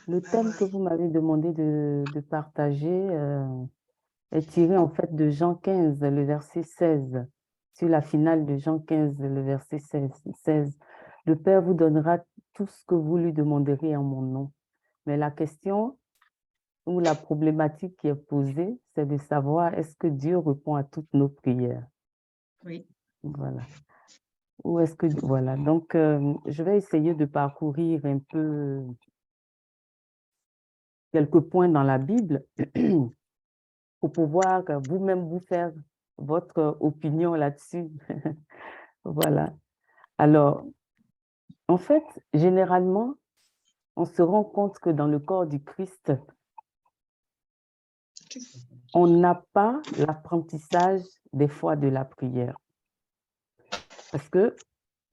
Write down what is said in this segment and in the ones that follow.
Le thème que vous m'avez demandé de partager est tiré en fait de Jean 15, le verset 16, sur la finale de Jean 15, le verset 16. Le Père vous donnera tout ce que vous lui demanderez en mon nom. Mais la question ou la problématique qui est posée, c'est de savoir est-ce que Dieu répond à toutes nos prières? Oui. Voilà. Ou est-ce que, voilà. Donc, je vais essayer de parcourir un peu quelques points dans la Bible pour pouvoir vous-même vous faire votre opinion là-dessus. Voilà. Alors, en fait, généralement, on se rend compte que dans le corps du Christ, on n'a pas l'apprentissage des fois de la prière. Parce que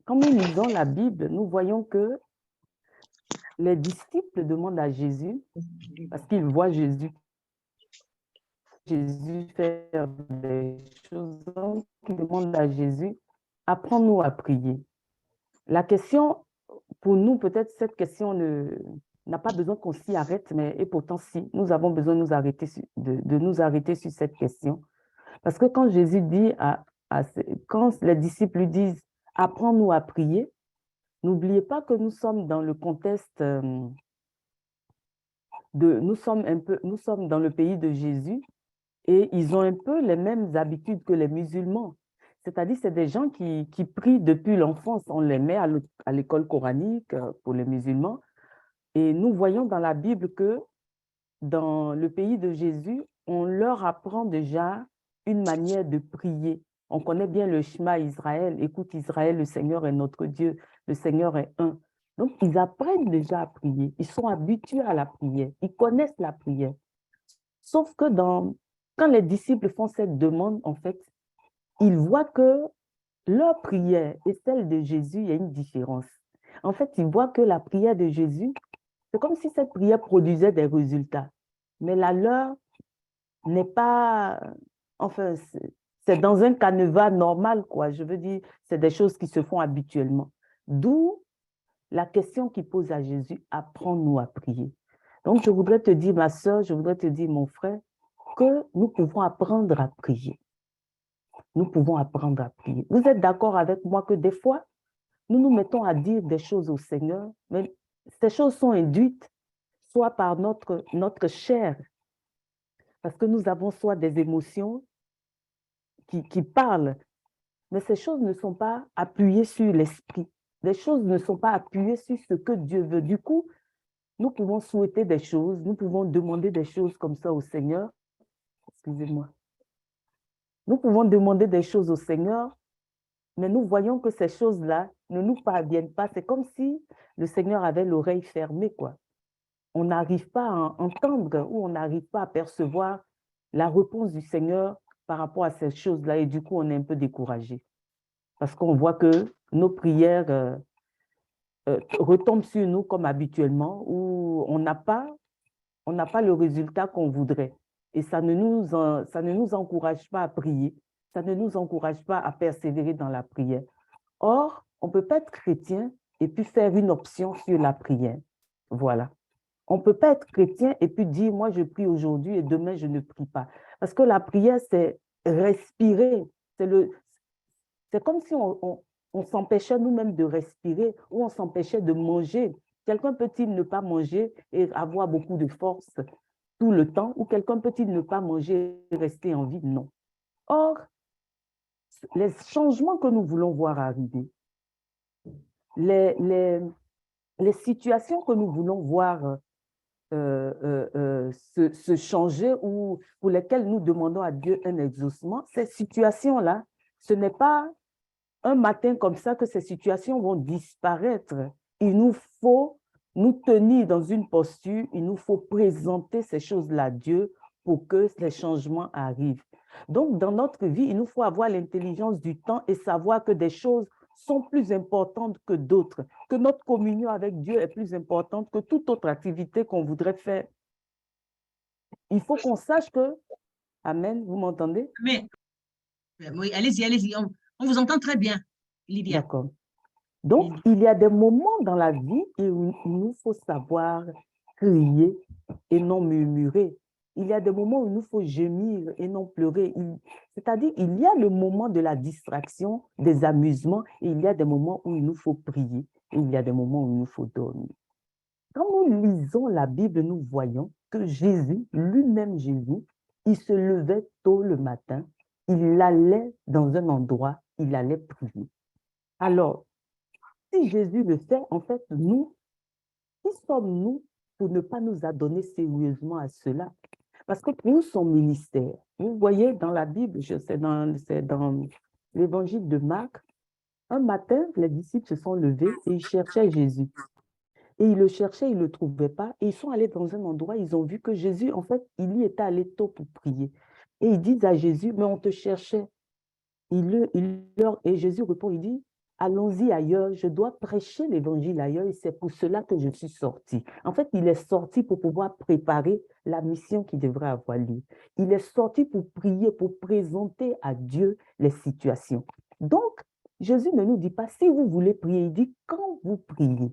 quand nous lisons la Bible, nous voyons que les disciples demandent à Jésus, parce qu'ils voient Jésus faire des choses, donc ils demandent à Jésus, apprends-nous à prier. La question, pour nous, peut-être cette question n'a pas besoin qu'on s'y arrête, mais et pourtant si, nous avons besoin de nous arrêter sur cette question. Parce que quand Jésus dit, quand les disciples lui disent, apprends-nous à prier, n'oubliez pas que nous sommes dans le contexte nous sommes dans le pays de Jésus et ils ont un peu les mêmes habitudes que les musulmans. C'est-à-dire, c'est des gens qui prient depuis l'enfance. On les met à l'école coranique pour les musulmans. Et nous voyons dans la Bible que dans le pays de Jésus, on leur apprend déjà une manière de prier. On connaît bien le Shema Israël. Écoute Israël, le Seigneur est notre Dieu, le Seigneur est un. Donc, ils apprennent déjà à prier. Ils sont habitués à la prière. Ils connaissent la prière. Sauf que quand les disciples font cette demande, en fait, ils voient que leur prière et celle de Jésus, il y a une différence. En fait, ils voient que la prière de Jésus, c'est comme si cette prière produisait des résultats. Mais la leur n'est pas, enfin, c'est dans un canevas normal, quoi. Je veux dire, c'est des choses qui se font habituellement. D'où la question qu'il pose à Jésus, apprends-nous à prier. Donc, je voudrais te dire, ma soeur, je voudrais te dire, mon frère, que nous pouvons apprendre à prier. Nous pouvons apprendre à prier. Vous êtes d'accord avec moi que des fois, nous nous mettons à dire des choses au Seigneur, mais ces choses sont induites soit par notre chair, parce que nous avons soit des émotions qui parlent, mais ces choses ne sont pas appuyées sur l'esprit. Les choses ne sont pas appuyées sur ce que Dieu veut. Du coup, nous pouvons souhaiter des choses, nous pouvons demander des choses comme ça au Seigneur. Excusez-moi. Nous pouvons demander des choses au Seigneur, mais nous voyons que ces choses-là ne nous parviennent pas. C'est comme si le Seigneur avait l'oreille fermée, quoi. On n'arrive pas à entendre ou on n'arrive pas à percevoir la réponse du Seigneur par rapport à ces choses-là. Et du coup, on est un peu découragé. Parce qu'on voit que nos prières retombent sur nous comme habituellement, où on n'a pas le résultat qu'on voudrait. Et ça ne nous encourage pas à prier. Ça ne nous encourage pas à persévérer dans la prière. Or, on ne peut pas être chrétien et puis faire une option sur la prière. Voilà. On ne peut pas être chrétien et puis dire, moi, je prie aujourd'hui et demain, je ne prie pas. Parce que la prière, c'est respirer. C'est comme si on s'empêchait nous-mêmes de respirer ou on s'empêchait de manger. Quelqu'un peut-il ne pas manger et avoir beaucoup de force tout le temps, ou quelqu'un peut-il ne pas manger et rester en vie? Non. Or, les changements que nous voulons voir arriver, les situations que nous voulons voir se changer ou pour lesquelles nous demandons à Dieu un exaucement, ces situations-là, ce n'est pas un matin comme ça que ces situations vont disparaître. il nous faut nous tenir dans une posture, il nous faut présenter ces choses-là à Dieu pour que les changements arrivent. Donc, dans notre vie, il nous faut avoir l'intelligence du temps et savoir que des choses sont plus importantes que d'autres, que notre communion avec Dieu est plus importante que toute autre activité qu'on voudrait faire. Il faut qu'on sache que, Amen, vous m'entendez? Mais, oui, allez-y, allez-y. On vous entend très bien, Lydia. D'accord. Donc, il y a des moments dans la vie où il nous faut savoir crier et non murmurer. Il y a des moments où il nous faut gémir et non pleurer. C'est-à-dire, il y a le moment de la distraction, des amusements, et il y a des moments où il nous faut prier, et il y a des moments où il nous faut dormir. Quand nous lisons la Bible, nous voyons que Jésus, lui-même Jésus, il se levait tôt le matin, il allait dans un endroit, il allait prier. Alors, si Jésus le fait, en fait, nous, qui sommes-nous pour ne pas nous adonner sérieusement à cela? Parce que pour son ministère, vous voyez dans la Bible, c'est dans l'évangile de Marc, un matin, les disciples se sont levés et ils cherchaient Jésus. Et ils le cherchaient, ils ne le trouvaient pas. Et ils sont allés dans un endroit, ils ont vu que Jésus, en fait, il y était allé tôt pour prier. Et ils disent à Jésus, mais on te cherchait. Et Jésus répond, il dit, allons-y ailleurs, je dois prêcher l'évangile ailleurs et c'est pour cela que je suis sorti. En fait, il est sorti pour pouvoir préparer la mission qui devrait avoir lieu. Il est sorti pour prier, pour présenter à Dieu les situations. Donc, Jésus ne nous dit pas si vous voulez prier, il dit quand vous priez.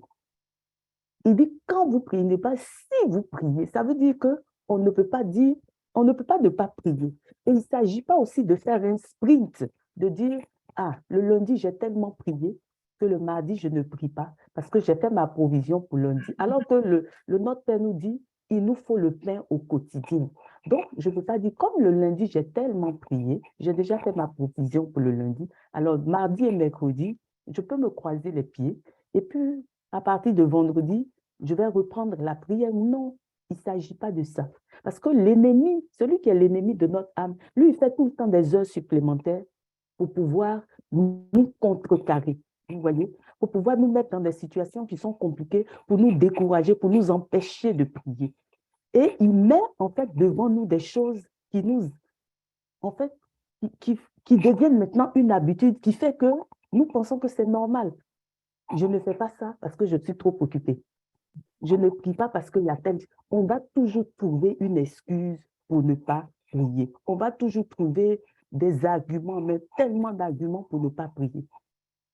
Il dit quand vous priez, n'est pas si vous priez. Ça veut dire que on ne peut pas dire, on ne peut pas ne pas prier. Et il ne s'agit pas aussi de faire un sprint, de dire, ah, le lundi, j'ai tellement prié que le mardi, je ne prie pas parce que j'ai fait ma provision pour lundi. Alors que le Notre Père nous dit, il nous faut le pain au quotidien. Donc, je ne peux pas dire, comme le lundi, j'ai tellement prié, j'ai déjà fait ma provision pour le lundi. Alors, mardi et mercredi, je peux me croiser les pieds. Et puis, à partir de vendredi, je vais reprendre la prière. Non, il ne s'agit pas de ça. Parce que l'ennemi, celui qui est l'ennemi de notre âme, lui, il fait tout le temps des heures supplémentaires pour pouvoir nous contrecarrer. Vous voyez, pour pouvoir nous mettre dans des situations qui sont compliquées, pour nous décourager, pour nous empêcher de prier. Et il met en fait devant nous des choses qui nous, en fait, qui deviennent maintenant une habitude qui fait que nous pensons que c'est normal. Je ne fais pas ça parce que je suis trop occupée. Je ne prie pas parce qu'il y a tel... On va toujours trouver une excuse pour ne pas prier. On va toujours trouver des arguments, mais tellement d'arguments pour ne pas prier.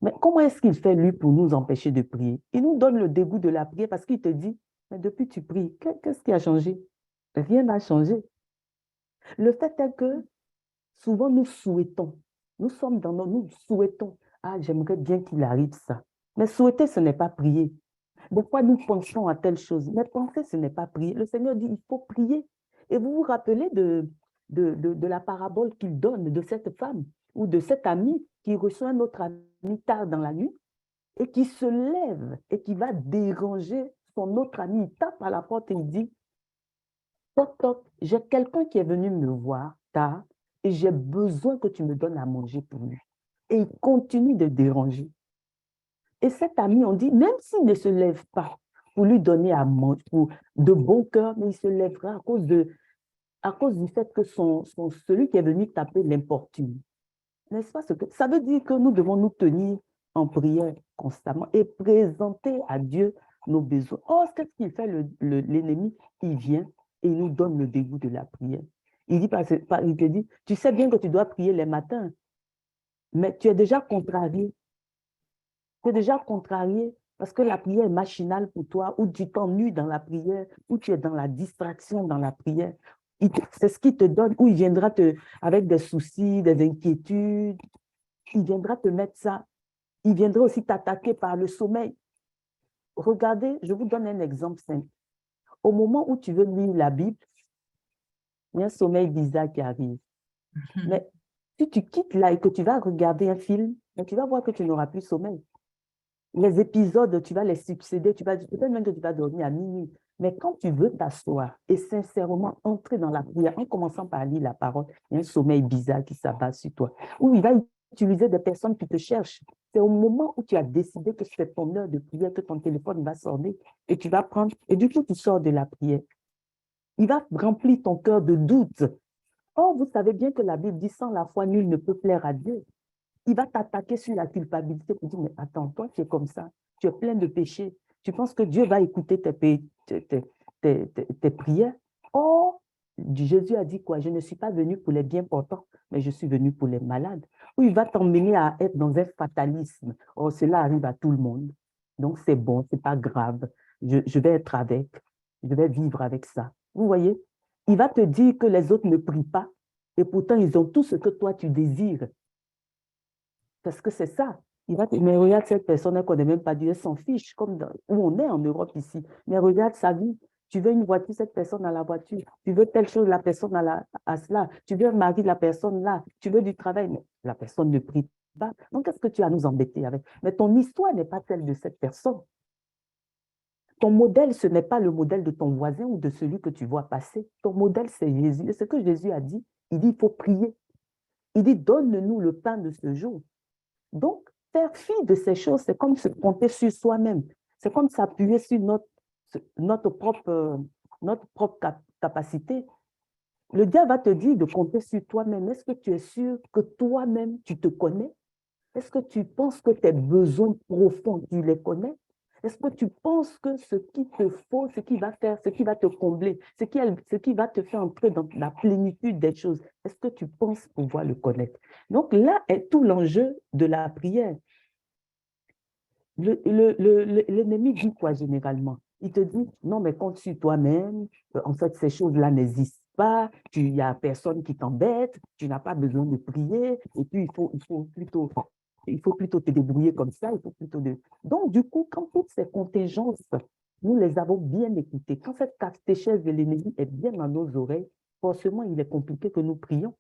Mais comment est-ce qu'il fait, lui, pour nous empêcher de prier? Il nous donne le dégoût de la prière parce qu'il te dit, mais depuis tu pries, qu'est-ce qui a changé? Rien n'a changé. Le fait est que souvent nous souhaitons, nous sommes dans nos... Nous souhaitons, ah, j'aimerais bien qu'il arrive ça. Mais souhaiter, ce n'est pas prier. Des fois, nous pensons à telle chose, mais penser, ce n'est pas prier. Le Seigneur dit, il faut prier. Et vous vous rappelez de la parabole qu'il donne de cette femme ou de cet ami qui reçoit un autre ami tard dans la nuit et qui se lève et qui va déranger son autre ami. Il tape à la porte et il dit, toc, toc, j'ai quelqu'un qui est venu me voir tard et j'ai besoin que tu me donnes à manger pour lui. Et il continue de déranger. Et cet ami, on dit, même s'il ne se lève pas pour lui donner à manger, de bon cœur, mais il se lèvera à cause du fait que celui qui est venu taper l'importune. N'est-ce pas? Ça veut dire que nous devons nous tenir en prière constamment et présenter à Dieu nos besoins. Oh, qu'est-ce qu'il fait l'ennemi? Il vient et il nous donne le dégoût de la prière. Il te dit, tu sais bien que tu dois prier les matins, mais tu es déjà contrarié. Tu es déjà contrarié parce que la prière est machinale pour toi, ou tu t'ennuies dans la prière, ou tu es dans la distraction dans la prière. C'est ce qui te donne, ou il viendra avec des soucis, des inquiétudes, il viendra te mettre ça. Il viendra aussi t'attaquer par le sommeil. Regardez, je vous donne un exemple simple. Au moment où tu veux lire la Bible, il y a un sommeil bizarre qui arrive. Mais si tu quittes là et que tu vas regarder un film, tu vas voir que tu n'auras plus sommeil. Les épisodes, tu vas les succéder, peut-être même que tu vas dormir à minuit. Mais quand tu veux t'asseoir et sincèrement entrer dans la prière, en commençant par lire la parole, il y a un sommeil bizarre qui s'abat sur toi. Ou il va utiliser des personnes qui te cherchent. C'est au moment où tu as décidé que c'est ton heure de prière que ton téléphone va sonner et tu vas prendre, et du coup, tu sors de la prière. Il va remplir ton cœur de doute. Or, vous savez bien que la Bible dit, sans la foi, nul ne peut plaire à Dieu. Il va t'attaquer sur la culpabilité pour dire, mais attends, toi, tu es comme ça, tu es plein de péchés. Tu penses que Dieu va écouter tes prières? Or, Jésus a dit quoi? Je ne suis pas venu pour les bien portants, mais je suis venu pour les malades. Ou il va t'emmener à être dans un fatalisme. Oh, cela arrive à tout le monde. Donc, c'est bon, c'est pas grave. Je vais être avec. Je vais vivre avec ça. Vous voyez? Il va te dire que les autres ne prient pas et pourtant ils ont tout ce que toi tu désires. Parce que c'est ça. Il va te dire, mais regarde cette personne, elle ne connaît même pas Dieu, elle s'en fiche, comme où on est en Europe ici. Mais regarde sa vie. Tu veux une voiture, cette personne a la voiture. Tu veux telle chose, la personne a cela. Tu veux un mari, la personne là. Tu veux du travail, mais la personne ne prie pas. Donc, qu'est-ce que tu as à nous embêter avec? Mais ton histoire n'est pas celle de cette personne. Ton modèle, ce n'est pas le modèle de ton voisin ou de celui que tu vois passer. Ton modèle, c'est Jésus. Et ce que Jésus a dit, il dit, il faut prier. Il dit, donne-nous le pain de ce jour. Donc, faire fi de ces choses, c'est comme se compter sur soi-même. C'est comme s'appuyer sur notre propre capacité. Le diable va te dire de compter sur toi-même. Est-ce que tu es sûr que toi-même, tu te connais? Est-ce que tu penses que tes besoins profonds, tu les connais? Est-ce que tu penses que ce qu'il te faut, ce qui va faire, ce qui va te combler, ce qui va te faire entrer dans la plénitude des choses, est-ce que tu penses pouvoir le connaître? Donc là est tout l'enjeu de la prière. L'ennemi dit quoi généralement? Il te dit, non, mais compte sur toi-même, en fait, ces choses-là n'existent pas, il n'y a personne qui t'embête, tu n'as pas besoin de prier, et puis il faut plutôt te débrouiller comme ça, il faut plutôt de... Donc, du coup, quand toutes ces contingences, nous les avons bien écoutées, quand cette catéchèse de l'ennemi est bien dans nos oreilles, forcément, il est compliqué que nous prions.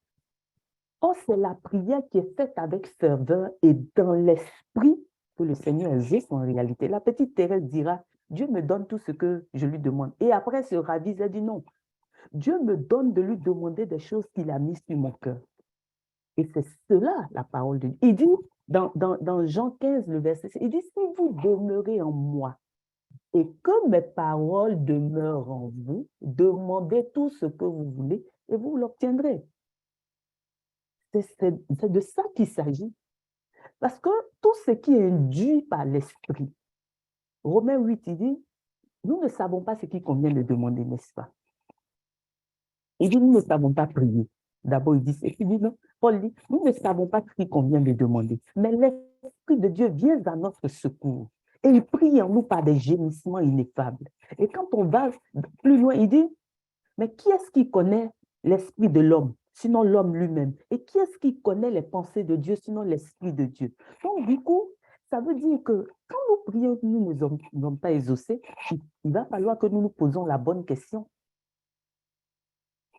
Or, c'est la prière qui est faite avec ferveur et dans l'esprit que le Seigneur existe en réalité. La petite Thérèse dira, Dieu me donne tout ce que je lui demande. Et après, elle se ravise, elle dit non. Dieu me donne de lui demander des choses qu'il a mises sur mon cœur. Et c'est cela, la parole de Dieu. Il dit, dans Jean 15, le verset, il dit, si vous demeurez en moi et que mes paroles demeurent en vous, demandez tout ce que vous voulez et vous l'obtiendrez. C'est de ça qu'il s'agit. Parce que tout ce qui est induit par l'esprit, Romains 8, il dit, nous ne savons pas ce qu'il convient de demander, n'est-ce pas? Il dit, nous ne savons pas prier. D'abord, il dit, non, Paul dit, nous ne savons pas ce qu'il convient de demander. Mais l'Esprit de Dieu vient à notre secours. Et il prie en nous par des gémissements ineffables. Et quand on va plus loin, il dit, mais qui est-ce qui connaît l'esprit de l'homme, sinon l'homme lui-même? Et qui est-ce qui connaît les pensées de Dieu, sinon l'esprit de Dieu? Donc, du coup, ça veut dire que quand nous prions, nous ne sommes pas exaucés, il va falloir que nous nous posons la bonne question.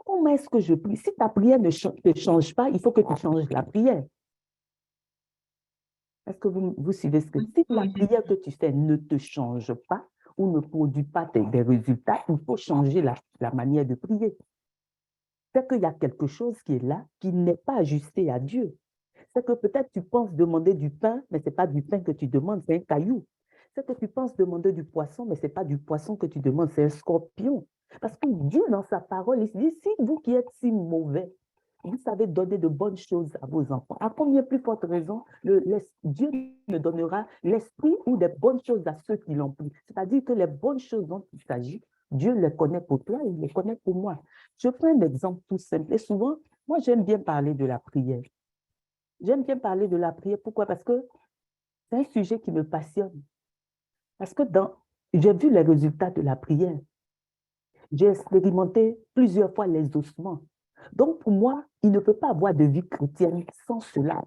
Comment est-ce que je prie? Si ta prière ne change pas, il faut que tu changes la prière. Est-ce que vous suivez ce que... Si la prière que tu fais ne te change pas ou ne produit pas des résultats, il faut changer la manière de prier. C'est qu'il y a quelque chose qui est là, qui n'est pas ajusté à Dieu. C'est que peut-être tu penses demander du pain, mais ce n'est pas du pain que tu demandes, c'est un caillou. C'est que tu penses demander du poisson, mais ce n'est pas du poisson que tu demandes, c'est un scorpion. Parce que Dieu, dans sa parole, il dit, si vous qui êtes si mauvais, vous savez donner de bonnes choses à vos enfants, à combien plus forte raison Dieu ne donnera l'esprit ou des bonnes choses à ceux qui l'ont pris. C'est-à-dire que les bonnes choses dont il s'agit, Dieu les connaît pour toi, il les connaît pour moi. Je prends un exemple tout simple. Et souvent, moi, j'aime bien parler de la prière. J'aime bien parler de la prière. Pourquoi? Parce que c'est un sujet qui me passionne. Parce que j'ai vu les résultats de la prière. J'ai expérimenté plusieurs fois l'exaucement. Donc, pour moi, il ne peut pas avoir de vie chrétienne sans cela.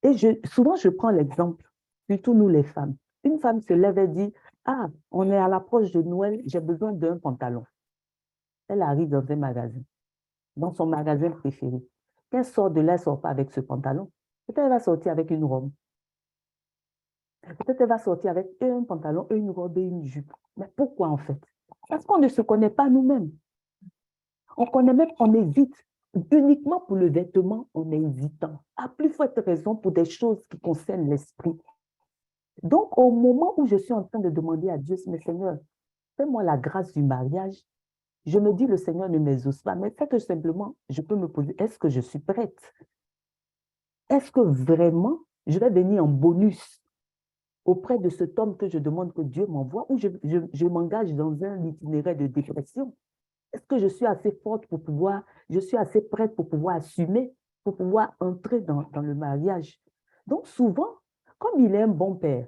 Et souvent, je prends l'exemple, surtout nous les femmes. Une femme se lève et dit, ah, on est à l'approche de Noël, j'ai besoin d'un pantalon. Elle arrive dans un magasin, dans son magasin préféré. Quand elle sort de là, elle ne sort pas avec ce pantalon. Peut-être elle va sortir avec une robe. Peut-être elle va sortir avec un pantalon, une robe et une jupe. Mais pourquoi en fait? Parce qu'on ne se connaît pas nous-mêmes. On connaît même, on évite uniquement pour le vêtement, on est hésitant. À plus forte raison pour des choses qui concernent l'esprit. Donc, au moment où je suis en train de demander à Dieu, mais Seigneur, fais-moi la grâce du mariage, je me dis, le Seigneur ne m'exauce pas, mais fait que simplement, je peux me poser, est-ce que je suis prête? Est-ce que vraiment, je vais venir en bonus auprès de cet homme que je demande que Dieu m'envoie ou je m'engage dans un itinéraire de dépression? Est-ce que je suis assez forte pour pouvoir, je suis assez prête pour pouvoir assumer, pour pouvoir entrer dans le mariage? Donc souvent, comme il est un bon père,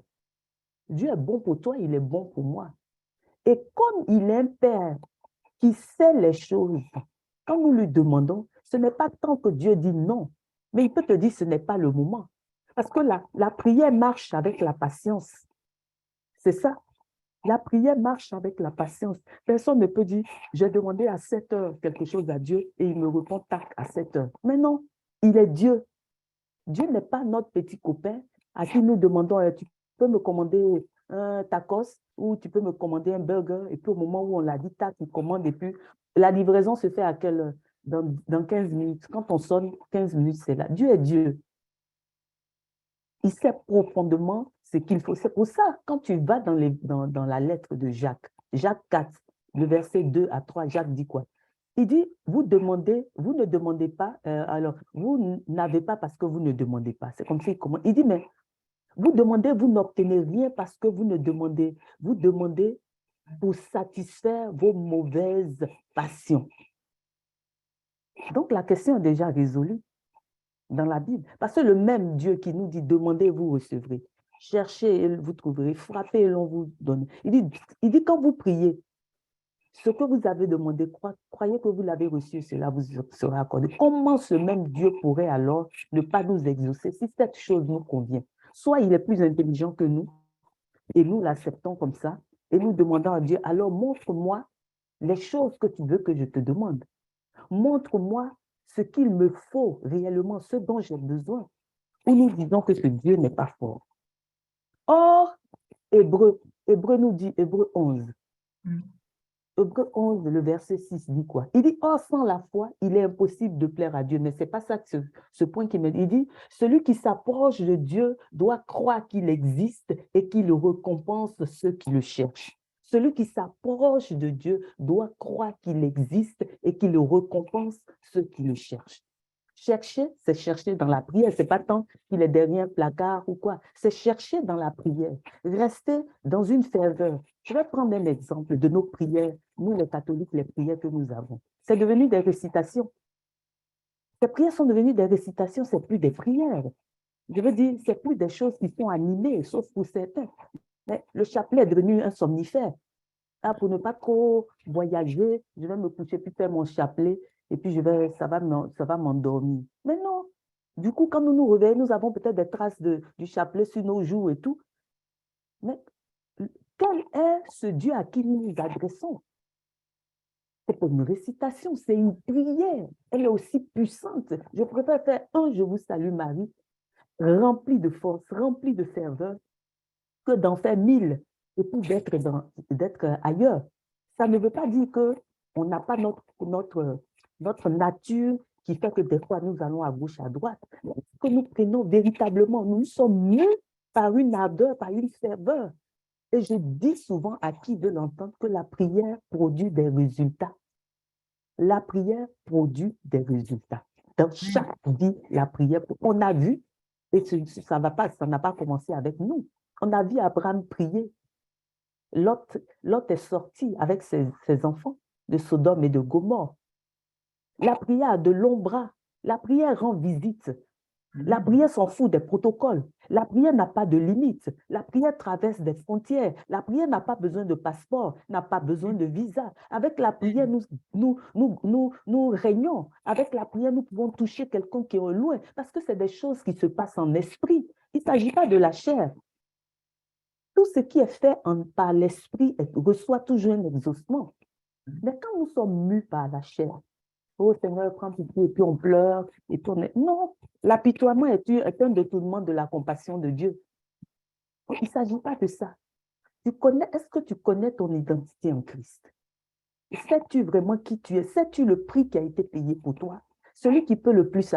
Dieu est bon pour toi, il est bon pour moi. Et comme il est un père qui sait les choses, quand nous lui demandons, ce n'est pas tant que Dieu dit non, mais il peut te dire ce n'est pas le moment. Parce que la prière marche avec la patience. C'est ça. La prière marche avec la patience. Personne ne peut dire, j'ai demandé à 7 heures quelque chose à Dieu et il me répond tac à 7 heures. Mais non, il est Dieu. Dieu n'est pas notre petit copain à qui nous demandons, tu peux me commander un tacos ou tu peux me commander un burger. Et puis au moment où on l'a dit, tac, il commande et puis la livraison se fait à quelle heure? Dans 15 minutes. Quand on sonne, 15 minutes, c'est là. Dieu est Dieu. Il sait profondément ce qu'il faut. C'est pour ça, quand tu vas dans la lettre de Jacques, Jacques 4, le verset 2 à 3, Jacques dit quoi? Il dit, vous ne demandez pas, alors vous n'avez pas parce que vous ne demandez pas. C'est comme si, comment? Il dit, mais vous demandez, vous n'obtenez rien parce que vous ne demandez. Vous demandez pour satisfaire vos mauvaises passions. Donc la question est déjà résolue dans la Bible. Parce que le même Dieu qui nous dit, demandez, vous recevrez. Cherchez et vous trouverez. Frappez et l'on vous donne. Il dit, quand vous priez, ce que vous avez demandé, croyez que vous l'avez reçu, cela vous sera accordé. Comment ce même Dieu pourrait alors ne pas nous exaucer si cette chose nous convient? Soit il est plus intelligent que nous, et nous l'acceptons comme ça, et nous demandons à Dieu, alors montre-moi les choses que tu veux que je te demande. Montre-moi ce qu'il me faut réellement, ce dont j'ai besoin. Ou nous disons que ce Dieu n'est pas fort. Or, Hébreu nous dit, Hébreu 11, Hébreu 11, le verset 6 dit quoi? Il dit, or, sans la foi, il est impossible de plaire à Dieu. Mais ce n'est pas ça que ce point qui me dit. Il dit, celui qui s'approche de Dieu doit croire qu'il existe et qu'il récompense ceux qui le cherchent. Celui qui s'approche de Dieu doit croire qu'il existe et qu'il récompense ceux qui le cherchent. Chercher, c'est chercher dans la prière. Ce n'est pas tant qu'il est derrière un placard ou quoi. C'est chercher dans la prière. Rester dans une ferveur. Je vais prendre un exemple de nos prières, nous les catholiques, les prières que nous avons. C'est devenu des récitations. Ces prières sont devenues des récitations, ce n'est plus des prières. Je veux dire, ce n'est plus des choses qui sont animées, sauf pour certains. Mais le chapelet est devenu un somnifère. Ah, pour ne pas trop voyager, je vais me coucher puis faire mon chapelet et puis ça va m'endormir. Mais non. Du coup, quand nous nous réveillons, nous avons peut-être des traces du chapelet sur nos joues et tout. Mais quel est ce Dieu à qui nous nous adressons? C'est pas une récitation, c'est une prière. Elle est aussi puissante. Je préfère faire un Je vous salue Marie, rempli de force, rempli de ferveur, que d'en faire 1000 et puis d'être ailleurs. Ça ne veut pas dire qu'on n'a pas notre nature qui fait que des fois nous allons à gauche, à droite. Que nous prenons véritablement, nous sommes mus par une ardeur, par une ferveur. Et je dis souvent à qui veut l'entendre que la prière produit des résultats. La prière produit des résultats. Dans chaque vie, la prière, on a vu, et ça n'a pas commencé avec nous. On a vu Abraham prier. Lot est sorti avec ses enfants de Sodome et de Gomorrhe. La prière a de longs bras. La prière rend visite. La prière s'en fout des protocoles. La prière n'a pas de limite. La prière traverse des frontières. La prière n'a pas besoin de passeport, n'a pas besoin de visa. Avec la prière, nous régnons. Avec la prière, nous pouvons toucher quelqu'un qui est au loin parce que c'est des choses qui se passent en esprit. Il ne s'agit pas de la chair. Tout ce qui est fait par l'esprit reçoit toujours un exaucement. Mais quand nous sommes mus par la chair, oh Seigneur, prends pitié, et puis on pleure, et puis on est... Non, l'apitoiement est un détournement de la compassion de Dieu. Il ne s'agit pas de ça. Est-ce que tu connais ton identité en Christ? Sais-tu vraiment qui tu es? Sais-tu le prix qui a été payé pour toi? Celui qui peut le plus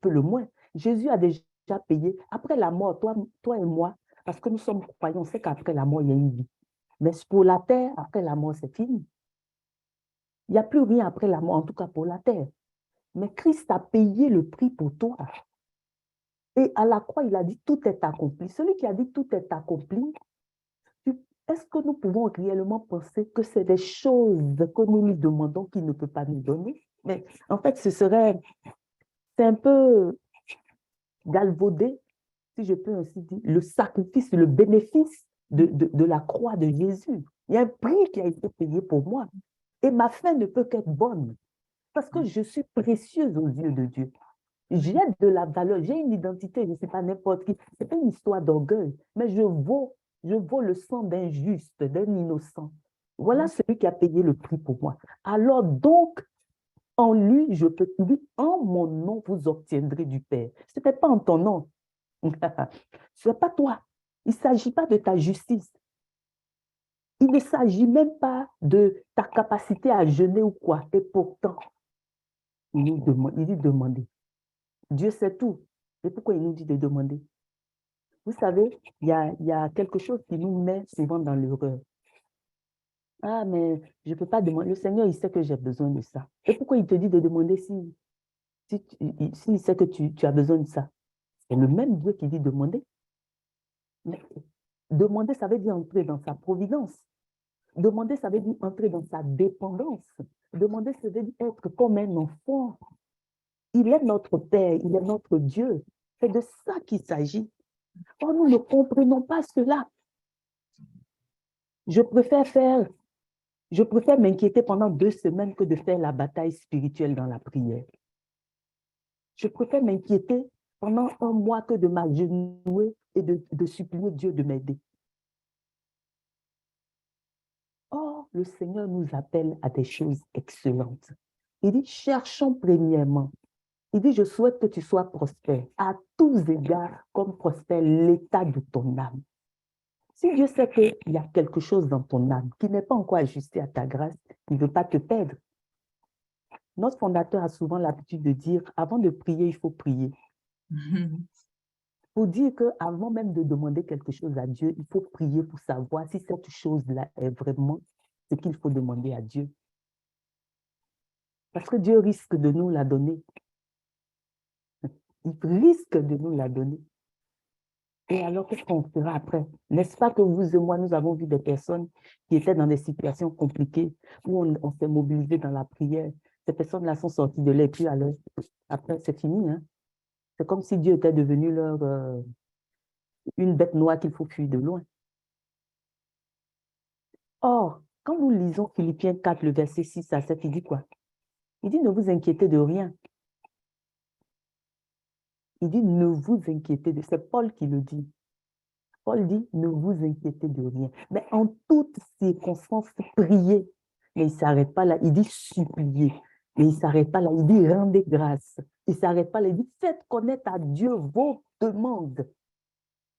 peut le moins. Jésus a déjà payé. Après la mort, toi et moi, parce que nous sommes croyants, on sait qu'après la mort, il y a une vie. Mais pour la terre, après la mort, c'est fini. Il n'y a plus rien après la mort, en tout cas pour la terre. Mais Christ a payé le prix pour toi. Et à la croix, il a dit, tout est accompli. Celui qui a dit, tout est accompli, est-ce que nous pouvons réellement penser que c'est des choses que nous lui demandons qu'il ne peut pas nous donner? Mais en fait, c'est un peu galvaudé, si je peux ainsi dire, le sacrifice, le bénéfice de la croix de Jésus. Il y a un prix qui a été payé pour moi. Et ma fin ne peut qu'être bonne, parce que je suis précieuse aux yeux de Dieu. J'ai de la valeur, j'ai une identité, je ne suis pas n'importe qui. Ce n'est pas une histoire d'orgueil, mais je vaux le sang d'un juste, d'un innocent. Voilà celui qui a payé le prix pour moi. Alors donc, en lui, je peux dire, en mon nom, vous obtiendrez du Père. Ce n'est pas en ton nom. Ce n'est pas toi. Il ne s'agit pas de ta justice. Il ne s'agit même pas de ta capacité à jeûner ou quoi. Et pourtant, il dit demander. Dieu sait tout. Et pourquoi il nous dit de demander? Vous savez, il y a quelque chose qui nous met souvent dans l'erreur. Ah, mais je ne peux pas demander. Le Seigneur, il sait que j'ai besoin de ça. Et pourquoi il te dit de demander s'il sait que tu as besoin de ça? C'est le même Dieu qui dit demander. Mais demander, ça veut dire entrer dans sa providence. Demander, ça veut dire entrer dans sa dépendance. Demander, ça veut dire être comme un enfant. Il est notre Père, il est notre Dieu. C'est de ça qu'il s'agit. Or, nous ne comprenons pas cela. Je préfère m'inquiéter pendant 2 semaines que de faire la bataille spirituelle dans la prière. Je préfère m'inquiéter pendant 1 mois que de m'agenouiller et de supplier Dieu de m'aider. Or, le Seigneur nous appelle à des choses excellentes. Il dit, cherchons premièrement. Il dit, je souhaite que tu sois prospère à tous égards, comme prospère l'état de ton âme. Si Dieu sait qu'il y a quelque chose dans ton âme qui n'est pas encore ajusté à ta grâce, il ne veut pas te perdre. Notre fondateur a souvent l'habitude de dire, avant de prier, il faut prier. Pour dire qu'avant même de demander quelque chose à Dieu, il faut prier pour savoir si cette chose-là est vraiment ce qu'il faut demander à Dieu. Parce que Dieu risque de nous la donner. Il risque de nous la donner. Et alors, qu'est-ce qu'on fera après? N'est-ce pas que vous et moi, nous avons vu des personnes qui étaient dans des situations compliquées où on s'est mobilisé dans la prière. Ces personnes-là sont sorties de là et puis alors, après, c'est fini. Hein? C'est comme si Dieu était devenu une bête noire qu'il faut fuir de loin. Or, quand nous lisons Philippiens 4, le verset 6 à 7, il dit quoi? Il dit, ne vous inquiétez de rien. Il dit, ne vous inquiétez de... C'est Paul qui le dit. Paul dit, ne vous inquiétez de rien. Mais en toutes circonstances, priez. Mais il ne s'arrête pas là. Il dit, suppliez. Mais il ne s'arrête pas là. Il dit, rendez grâce. Il ne s'arrête pas là. Il dit, faites connaître à Dieu vos demandes.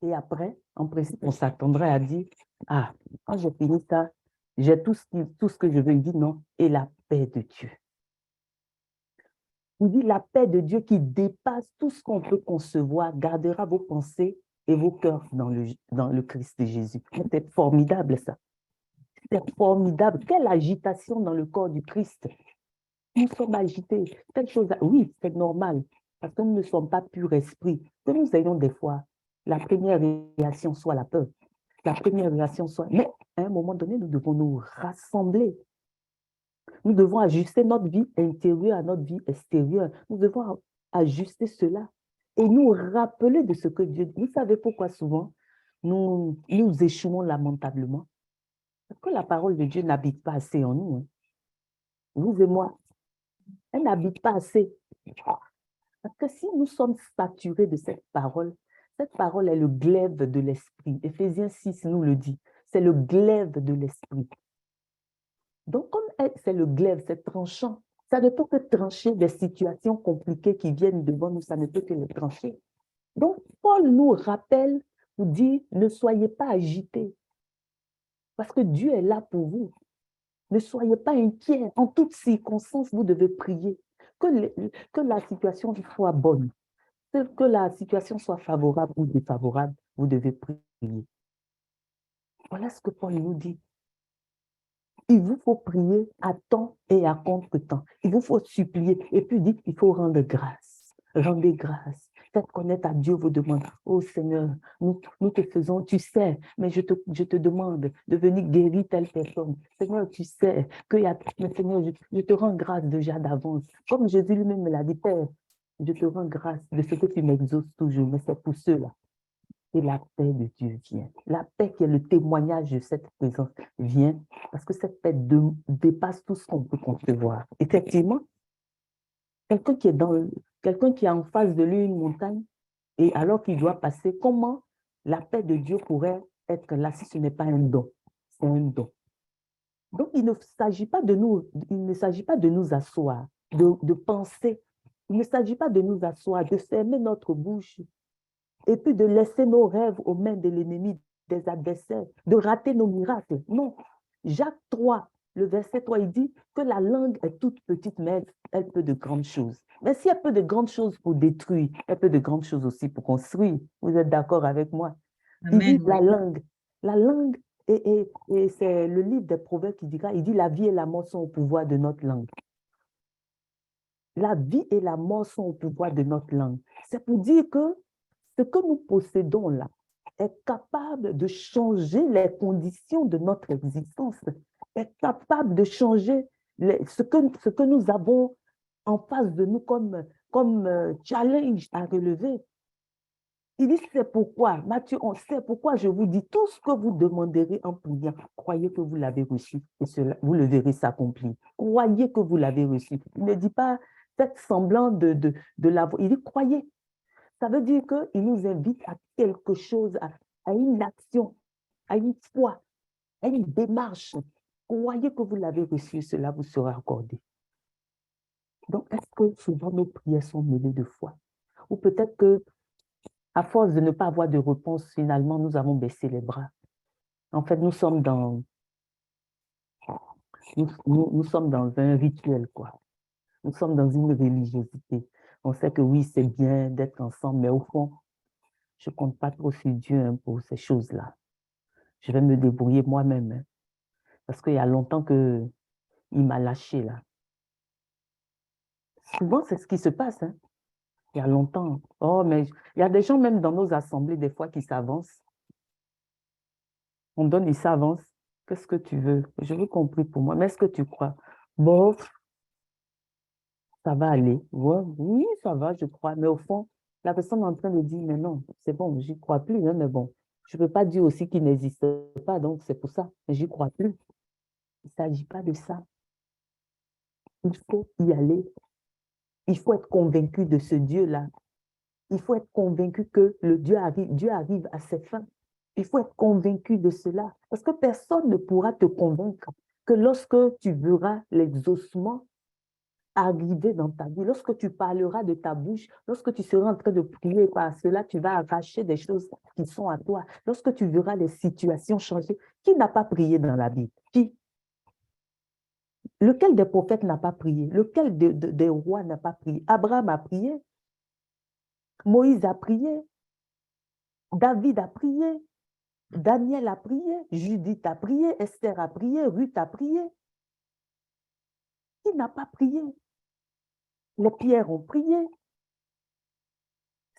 Et après, en principe, on s'attendrait à dire, ah, quand j'ai fini ça, j'ai tout ce que je veux. Il dit, non. Et la paix de Dieu. Il dit, la paix de Dieu qui dépasse tout ce qu'on peut concevoir, gardera vos pensées et vos cœurs dans le Christ de Jésus. C'est formidable, ça. C'est formidable. Quelle agitation dans le corps du Christ. Nous sommes agités. Telle chose, oui, c'est normal, parce que nous ne sommes pas pur esprit. Que nous ayons des fois, la première réaction soit la peur. La première réaction soit... Mais à un moment donné, nous devons nous rassembler. Nous devons ajuster notre vie intérieure à notre vie extérieure. Nous devons ajuster cela et nous rappeler de ce que Dieu dit. Vous savez pourquoi souvent nous échouons lamentablement? Parce que la parole de Dieu n'habite pas assez en nous. Hein. Vous et moi, elle n'habite pas assez. Parce que si nous sommes saturés de cette parole est le glaive de l'esprit. Éphésiens 6 nous le dit. C'est le glaive de l'esprit. Donc, comme c'est le glaive, c'est tranchant, ça ne peut que trancher des situations compliquées qui viennent devant nous, ça ne peut que les trancher. Donc, Paul nous rappelle pour dire, ne soyez pas agités, parce que Dieu est là pour vous. Ne soyez pas inquiets. En toutes circonstances, vous devez prier. que la situation soit bonne, que la situation soit favorable ou défavorable, vous devez prier. Voilà ce que Paul nous dit. Il vous faut prier à temps et à contre-temps. Il vous faut supplier. Et puis il dit, il faut rendre grâce. Rendez grâce. Faites connaître à Dieu vos demandes. Oh Seigneur, nous te faisons, tu sais, mais je te demande de venir guérir telle personne. Seigneur, tu sais qu'il y a, mais Seigneur, je te rends grâce déjà d'avance. Comme Jésus lui-même me l'a dit, Père, je te rends grâce de ce que tu m'exauces toujours, mais c'est pour ceux-là. Et la paix de Dieu vient. La paix qui est le témoignage de cette présence vient parce que cette paix dépasse tout ce qu'on peut concevoir. Effectivement, quelqu'un qui est en face de lui une montagne et alors qu'il doit passer, comment la paix de Dieu pourrait être là si ce n'est pas un don? C'est un don. Donc, il ne s'agit pas de nous asseoir, de penser. Il ne s'agit pas de nous asseoir, de fermer notre bouche et puis de laisser nos rêves aux mains de l'ennemi, des adversaires, de rater nos miracles. Non. Jacques 3, le verset 3, il dit que la langue est toute petite, mais elle peut de grandes choses. Mais si elle peut de grandes choses pour détruire, elle peut de grandes choses aussi pour construire. Vous êtes d'accord avec moi? Amen, Il dit oui. la langue, et c'est le livre des Proverbes qui dira, il dit la vie et la mort sont au pouvoir de notre langue. La vie et la mort sont au pouvoir de notre langue. C'est pour dire que ce que nous possédons là est capable de changer les conditions de notre existence, est capable de changer ce que nous avons en face de nous comme challenge à relever. Il dit, c'est pourquoi, Matthieu 11, c'est pourquoi je vous dis, tout ce que vous demanderez en priant, croyez que vous l'avez reçu et vous le verrez s'accomplir. Croyez que vous l'avez reçu. Il ne dit pas, faites semblant de l'avoir. Il dit, croyez. Ça veut dire qu'il nous invite à quelque chose, à une action, à une foi, à une démarche. Croyez que vous l'avez reçu, cela vous sera accordé. Donc, est-ce que souvent nos prières sont mêlées de foi? Ou peut-être que à force de ne pas avoir de réponse, finalement, nous avons baissé les bras. En fait, nous sommes dans un rituel, quoi. Nous sommes dans une religiosité. On sait que oui, c'est bien d'être ensemble, mais au fond, je ne compte pas trop sur Dieu hein, pour ces choses-là. Je vais me débrouiller moi-même. Hein, parce qu'il y a longtemps qu'il m'a lâché, là. Souvent, c'est ce qui se passe. Hein. Il y a longtemps. Oh, mais il y a des gens même dans nos assemblées, des fois, qui s'avancent. On donne, ils s'avancent. Qu'est-ce que tu veux? Je veux compris pour moi. Mais est-ce que tu crois? Bon, ça va aller. Ouais, oui, ça va, je crois. Mais au fond, la personne est en train de dire, mais non, c'est bon, j'y crois plus. Hein, mais bon, je ne peux pas dire aussi qu'il n'existe pas. Donc, c'est pour ça. Mais j'y crois plus. Il ne s'agit pas de ça. Il faut y aller. Il faut être convaincu de ce Dieu-là. Il faut être convaincu que Dieu arrive à ses fins. Il faut être convaincu de cela. Parce que personne ne pourra te convaincre que lorsque tu verras l'exaucement arriver dans ta vie, lorsque tu parleras de ta bouche, lorsque tu seras en train de prier par cela, tu vas arracher des choses qui sont à toi. Lorsque tu verras les situations changer, qui n'a pas prié dans la Bible? Qui? Lequel des prophètes n'a pas prié? Lequel des rois n'a pas prié? Abraham a prié. Moïse a prié. David a prié. Daniel a prié. Judith a prié. Esther a prié. Ruth a prié. Qui n'a pas prié? Les pierres ont prié.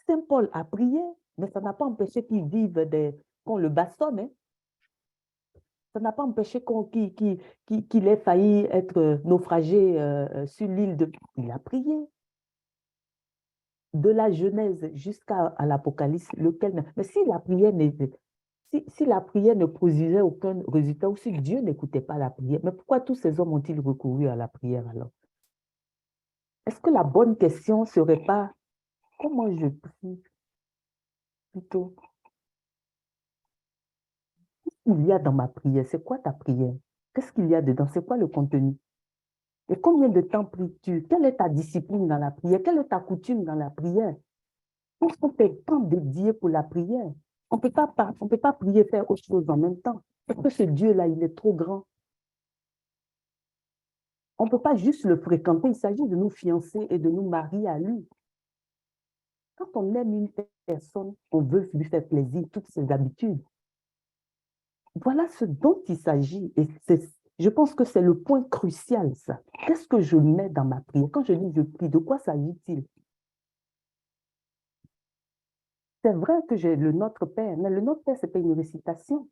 Saint Paul a prié, mais ça n'a pas empêché qu'il vive qu'on le bastonne. Hein. Ça n'a pas empêché qu'il ait failli être naufragé sur l'île de... Il a prié. De la Genèse jusqu'à l'Apocalypse, lequel... Mais si la prière ne produisait aucun résultat, ou si Dieu n'écoutait pas la prière, mais pourquoi tous ces hommes ont-ils recouru à la prière alors? Est-ce que la bonne question ne serait pas comment je prie plutôt? Qu'est-ce qu'il y a dans ma prière? C'est quoi ta prière? Qu'est-ce qu'il y a dedans? C'est quoi le contenu? Et combien de temps pries-tu? Quelle est ta discipline dans la prière? Quelle est ta coutume dans la prière? Est-ce qu'on fait temps dédié pour la prière? On peut pas prier et faire autre chose en même temps. Parce que ce Dieu-là, il est trop grand. On ne peut pas juste le fréquenter, il s'agit de nous fiancer et de nous marier à lui. Quand on aime une personne, on veut lui faire plaisir, toutes ses habitudes. Voilà ce dont il s'agit. Et je pense que c'est le point crucial, ça. Qu'est-ce que je mets dans ma prière? Quand je dis je prie, de quoi s'agit-il? C'est vrai que j'ai le Notre Père, mais le Notre Père, ce n'est pas une récitation.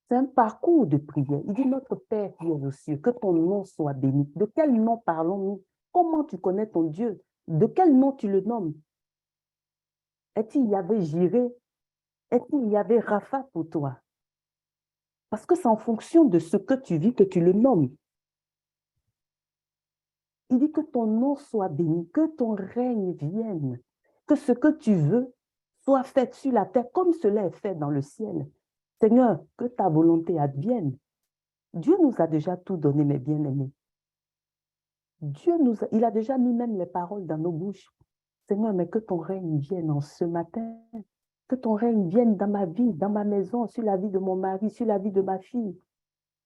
C'est un parcours de prière. Il dit, Notre Père qui es aux cieux, que ton nom soit béni. De quel nom parlons-nous? Comment tu connais ton Dieu? De quel nom tu le nommes? Est-il Yahvé Jiré? Est-il Yahvé Rapha pour toi? Parce que c'est en fonction de ce que tu vis que tu le nommes. Il dit que ton nom soit béni, que ton règne vienne, que ce que tu veux soit fait sur la terre comme cela est fait dans le ciel. Seigneur, que ta volonté advienne. Dieu nous a déjà tout donné, mes bien-aimés. Il a déjà mis même les paroles dans nos bouches. Seigneur, mais que ton règne vienne en ce matin. Que ton règne vienne dans ma vie, dans ma maison, sur la vie de mon mari, sur la vie de ma fille.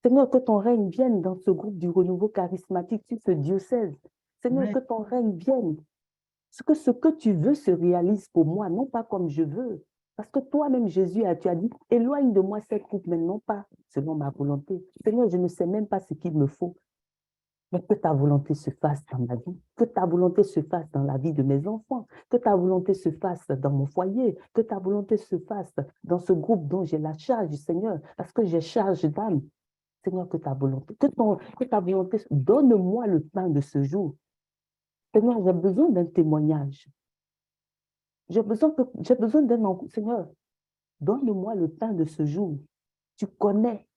Seigneur, que ton règne vienne dans ce groupe du renouveau charismatique, sur ce diocèse. Seigneur, que ton règne vienne. Ce que tu veux se réalise pour moi, non pas comme je veux. Parce que toi-même, Jésus, tu as dit, éloigne de moi cette coupe, mais non pas selon ma volonté. Seigneur, je ne sais même pas ce qu'il me faut. Mais que ta volonté se fasse dans ma vie, que ta volonté se fasse dans la vie de mes enfants, que ta volonté se fasse dans mon foyer, que ta volonté se fasse dans ce groupe dont j'ai la charge, Seigneur, parce que j'ai charge d'âme. Seigneur, que ta volonté, que ta volonté, donne-moi le pain de ce jour. Seigneur, j'ai besoin d'un témoignage. J'ai besoin d'un... Seigneur, donne-moi le pain de ce jour. Tu connais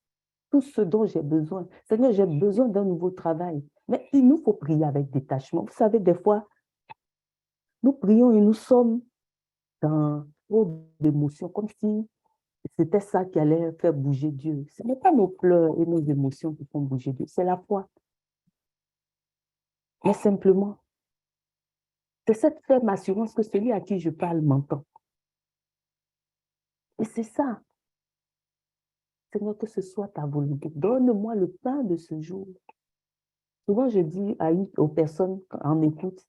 tout ce dont j'ai besoin. Seigneur, j'ai besoin d'un nouveau travail. Mais il nous faut prier avec détachement. Vous savez, des fois, nous prions et nous sommes dans trop d'émotions, comme si c'était ça qui allait faire bouger Dieu. Ce n'est pas nos pleurs et nos émotions qui font bouger Dieu, c'est la foi. Mais simplement, c'est cette ferme assurance que celui à qui je parle m'entend. Et c'est ça. Seigneur, que ce soit ta volonté. Donne-moi le pain de ce jour. Souvent, je dis aux personnes en écoute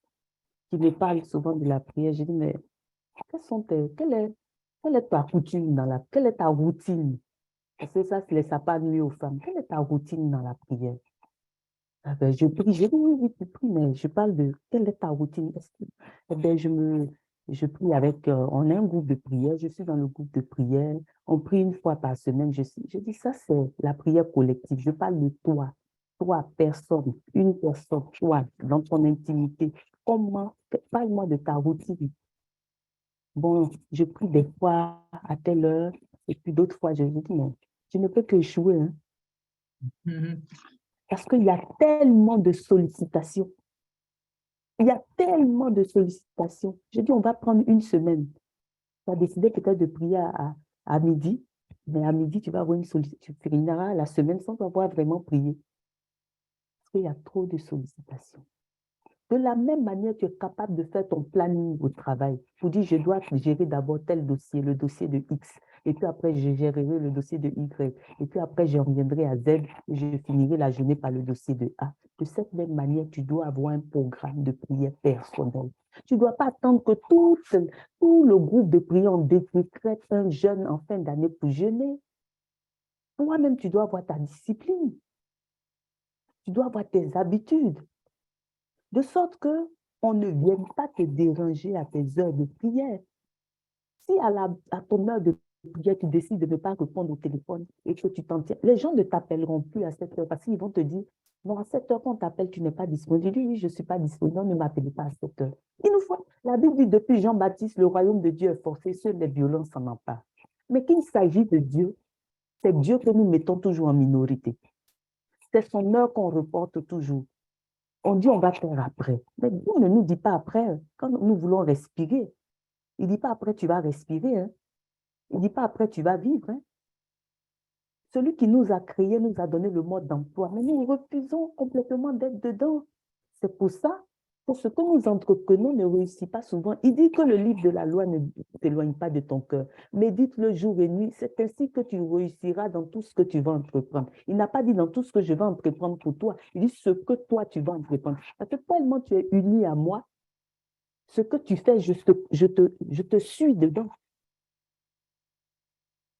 qui me parlent souvent de la prière, je dis, mais quelle est ta coutume quelle est ta routine? Parce que ça pas nuit aux femmes. Quelle est ta routine dans la prière? Ah ben, je prie, je dis oui, oui, tu pries, mais je parle de quelle est ta routine? Eh ben, je prie avec, on a un groupe de prière, je suis dans le groupe de prière, on prie une fois par semaine. Je dis ça, c'est la prière collective. Je parle de toi, personne, une personne, toi, dans ton intimité. Parle-moi de ta routine. Bon, je prie des fois à telle heure, et puis d'autres fois, je dis, non, tu ne peux que échouer, hein, parce qu'il y a tellement de sollicitations. Il y a tellement de sollicitations. Je dis, on va prendre une semaine. Tu as décidé peut-être de prier à midi, mais à midi, tu vas avoir une sollicitation. Tu finiras la semaine sans avoir vraiment prié. Parce qu'il y a trop de sollicitations. De la même manière, tu es capable de faire ton planning au travail. Pour dire, je dois gérer d'abord tel dossier, le dossier de X. Et puis après, je gérerai le dossier de Y. Et puis après, je reviendrai à Z. Et je finirai la journée par le dossier de A. De cette même manière, tu dois avoir un programme de prière personnel. Tu ne dois pas attendre que tout le groupe de prière en décrète un jeûne en fin d'année pour jeûner. Toi-même, tu dois avoir ta discipline. Tu dois avoir tes habitudes. De sorte qu'on ne vienne pas te déranger à tes heures de prière. Si à ton heure de prière, tu décides de ne pas répondre au téléphone et que tu t'en tiens, les gens ne t'appelleront plus à cette heure parce qu'ils vont te dire, bon, à cette heure qu'on t'appelle, tu n'es pas disponible. Oui, je ne suis pas disponible, ne m'appelez pas à cette heure. Il nous faut, la Bible dit, depuis Jean-Baptiste, le royaume de Dieu est forcé, seules les violences s'en emparent. Mais qu'il s'agit de Dieu, c'est Dieu que nous mettons toujours en minorité. C'est son heure qu'on reporte toujours. On dit on va faire après. Mais Dieu ne nous dit pas après. Quand nous voulons respirer, il ne dit pas après tu vas respirer. Hein. Il ne dit pas après tu vas vivre. Hein. Celui qui nous a créés nous a donné le mode d'emploi. Mais nous refusons complètement d'être dedans. C'est pour ça pour ce que nous entreprenons ne réussit pas souvent. Il dit que le livre de la loi ne t'éloigne pas de ton cœur. Médite-le jour et nuit. C'est ainsi que tu réussiras dans tout ce que tu vas entreprendre. Il n'a pas dit dans tout ce que je vais entreprendre pour toi. Il dit ce que toi, tu vas entreprendre. Parce que tellement tu es uni à moi, ce que tu fais, je te suis dedans.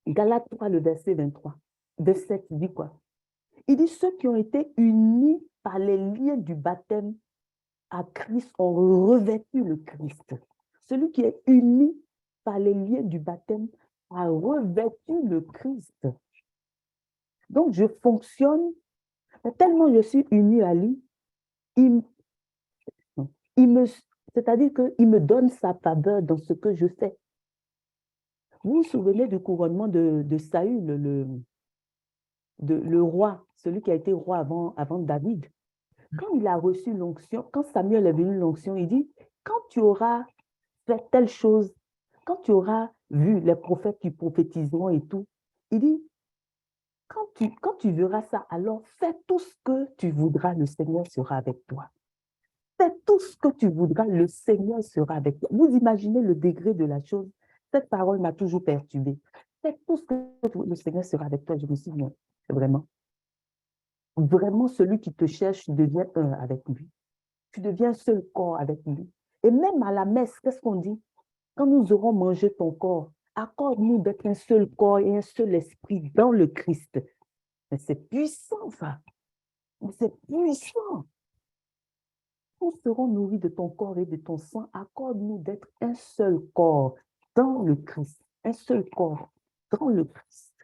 Galates 3, le verset 23. Verset, il dit quoi? Il dit ceux qui ont été unis par les liens du baptême à Christ ont revêtu le Christ. Celui qui est uni par les liens du baptême a revêtu le Christ. Donc, je fonctionne, tellement je suis uni à lui, c'est-à-dire qu'il me donne sa faveur dans ce que je fais. Vous vous souvenez du couronnement de Saül, le roi, celui qui a été roi avant David. Quand il a reçu l'onction, quand Samuel est venu l'onction, il dit, quand tu auras fait telle chose, quand tu auras vu les prophètes qui prophétiseront et tout, il dit, quand tu verras ça, alors fais tout ce que tu voudras, le Seigneur sera avec toi. Fais tout ce que tu voudras, le Seigneur sera avec toi. Vous imaginez le degré de la chose? Cette parole m'a toujours perturbée. Fais tout ce que le Seigneur sera avec toi. Je me suis dit, non, vraiment. Vraiment, celui qui te cherche, tu deviens un avec lui. Tu deviens un seul corps avec lui. Et même à la messe, qu'est-ce qu'on dit? Quand nous aurons mangé ton corps, accorde-nous d'être un seul corps et un seul esprit dans le Christ. Mais c'est puissant, ça. Mais c'est puissant. Nous serons nourris de ton corps et de ton sang. Accorde-nous d'être un seul corps dans le Christ. Un seul corps dans le Christ.